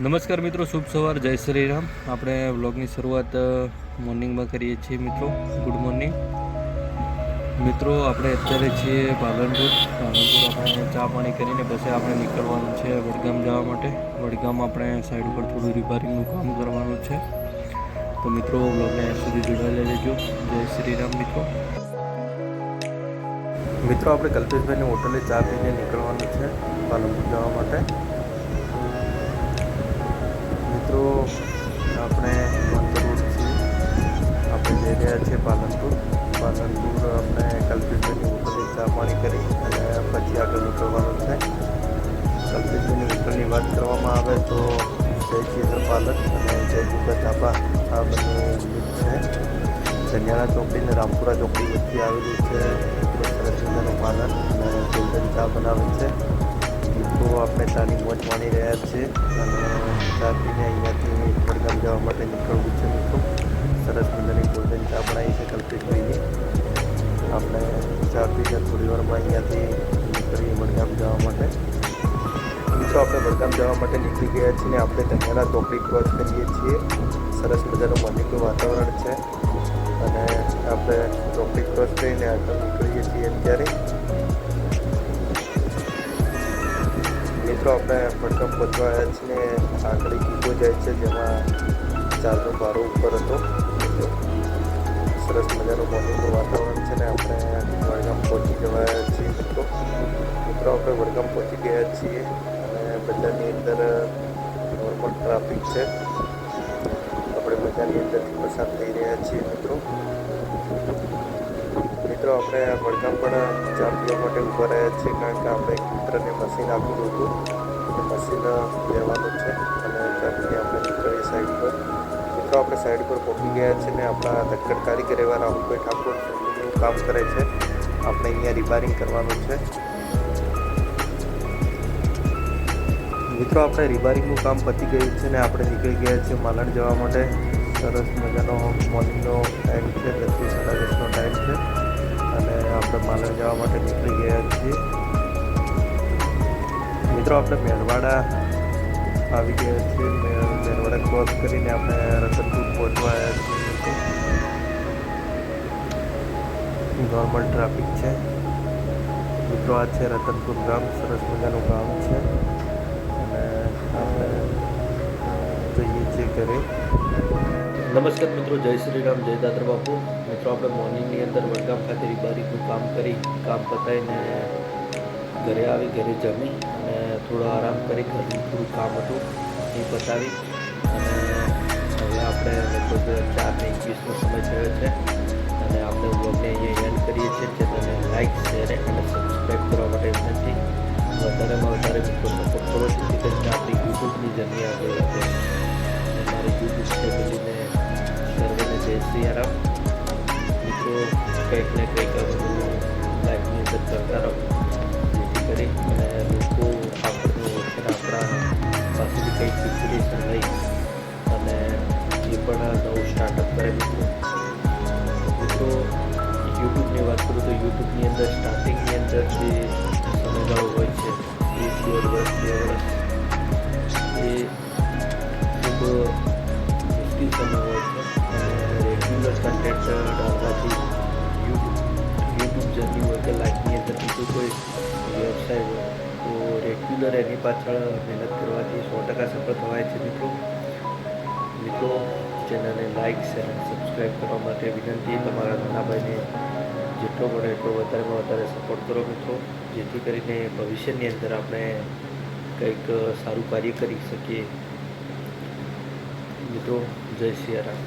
નમસ્કાર મિત્રો, શુભ સવાર, જય શ્રી રામ. આપણે વ્લોગની શરૂઆત મોર્નિંગમાં કરીએ છીએ મિત્રો. ગુડ મોર્નિંગ મિત્રો. આપણે અત્યારે છીએ પાલનપુર. આપણે ચા પાણી કરીને પછી આપણે નીકળવાનું છે વડગામ જવા માટે. વડગામ આપણે સાઈડ ઉપર થોડું રિપેરિંગનું કામ કરવાનું છે. તો મિત્રો વ્લોગને સુધી જોડાયેલા રહેજો. જય શ્રી રામ મિત્રો. મિત્રો આપણે કલ્પેશભાઈની હોટલે ચા પીને નીકળવાનું છે પાલનપુર જવા માટે. મિત્રો આપણે મંતરોડથી આપણે જઈ રહ્યા છીએ પાલનપુર. આપણે કલ્પેશભાઈની હોટલે ચા પાણી કરી અને પછી આગળ નીકળવાનું છે. કલ્પેશભાઈની હોટલની વાત કરવામાં આવે તો જય ચેતર પાલક અને જય દુર્ગા ધાબા આ બંને યુનિટ છે. જન્યાણા ચોકડી અને રામપુરા ચોકડી વચ્ચે આવેલી છે. સરસ મજાનું પાલન અને ગોલ્ડન ચા બનાવે છે. મિત્રો આપણે ચાની મોજ માણી રહ્યા છીએ અને ચા પીને અહીંયાથી વડગામ જવા માટે નીકળવું છે મિત્રો. સરસ મજાની ગોલ્ડન ચા બનાવી છે કલ્પેશભાઈની. આપણે ચા પીને થોડી વારમાં અહીંયાથી નીકળી વડગામ જવા માટે. મિત્રો આપણે વડગામ જવા માટે નીકળી ગયા છીએ ને આપણે ધન્યાણા ચોકડી ક્રોસ કરીએ છીએ. સરસ મજાનું મોર્નિંગનું વાતાવરણ છે અને આપણે ચોકડી ક્રોસ કરીને આગળ નીકળીએ છીએ અત્યારે. મિત્રો આપણે વડગામ પહોંચવા આવ્યા છીએ. આગળ ઈકો જાય છે જેમાં ચારનો ભારો ઉપર હતો. સરસ મજાનું મોર્નિંગનું વાતાવરણ છે ને આપણે વડગામ પહોંચી જવાયા છીએ મિત્રો. આપણે વડગામ પહોંચી ગયા છીએ અને બજારની અંદર નોર્મલ ટ્રાફિક છે. આપણે બજારની અંદરથી પસાર થઈ રહ્યા છીએ મિત્રો. આપણે વડગામ પણ ચા પીવા માટે ઊભા રહ્યા છીએ કારણ કે આપણે એક મિત્રને મશીન આપ્યું હતું. મશીન લેવાનું છે અને ચા પીને આપણે નીકળીએ સાઈડ પર. આપણે સાઈડ પર પહોંચી ગયા છીએ ને આપણા દક્કડ કારીગર એવા રાહુલભાઈ ઠાકોર કામ કરે છે. આપણે અહીંયા રિપેરિંગ કરવાનું છે મિત્રો. આપણે રિપેરિંગનું કામ પતી ગયું છે ને આપણે નીકળી ગયા છીએ માલણ જવા માટે. સરસ મજાનો મોર્નિંગનો ટાઈમ છે, 10 થી 10:30નો ટાઈમ છે અને આપણે માલણ જવા માટે નીકળી ગયા છીએ મિત્રો. આપણે મેરવાડા આવી ગયા છીએ. મેરવાડા ક્રોસ કરીને આપણે રતનપુર પહોંચવા આવ્યા છીએ. નોર્મલ ટ્રાફિક છે મિત્રો. આ છે રતનપુર ગામ. સરસ મજાનું ગામ છે અને આપણે જઈએ છીએ ઘરે. નમસ્કાર મિત્રો, જય શ્રી રામ, જય દાદર બાપુ. મિત્રો આપણે મોર્નિંગની અંદર વડગામ ખાતે રિપેરિંગનું કામ કરી, કામ પતાવીને ઘરે આવી, ઘરે જમી અને થોડો આરામ કરી, ઘરનું થોડું કામ હતું એ પતાવી અને હવે આપણે લગભગ 4:21નો સમય થયો છે અને આપણે બ્લોગને અહીંયા એન્ડ કરીએ છીએ. ચેનલને લાઇક, શેર અને સબસ્ક્રાઈબ કરવા માટે વિનંતી. વધારેમાં વધારે મિત્રો સપોર્ટ કરો, જેથી કરીને આપણી યુટ્યુબની જર્ની આગળ વધે. અમારી યુટ્યુબ ફેમિલીને સર્વેને જય શ્રી રામ. મિત્રો કંઈક ને કંઈક બધું લાઈફની અંદર કરતા રહો, જેથી કરી અને લોકો આપણને આપણા પાસેથી કંઈક ઇન્સ્પિરેશન લઈ અને એ પણ નવું સ્ટાર્ટઅપ કરે મિત્રો. યુટ્યુબની વાત કરું તો યુટ્યુબની અંદર સ્ટાર્ટિંગની અંદર જે સમયગાળો હોય છે 1-2 વર્ષ, 2 વર્ષ, એ ખૂબ મુશ્કેલ સમય હોય છે અને રેગ્યુલર કન્ટેન્ટ ડાલવાથી યુટ્યુબ જર્ની હોય કે લાઈફની અંદર બીજું કોઈ વ્યવસાય હોય તો રેગ્યુલર એની પાછળ મહેનત કરવાથી 100% સફળ થવાય છે મિત્રો. ચેનલને લાઇક, શેર અને સબસ્ક્રાઈબ કરવા માટે વિનંતી. તમારા નાના ભાઈને જેટલો બને એટલો વધારેમાં વધારે સપોર્ટ કરો મિત્રો, જેથી કરીને ભવિષ્યની અંદર આપણે કંઈક સારું કાર્ય કરી શકીએ મિત્રો. જય શ્રી રામ.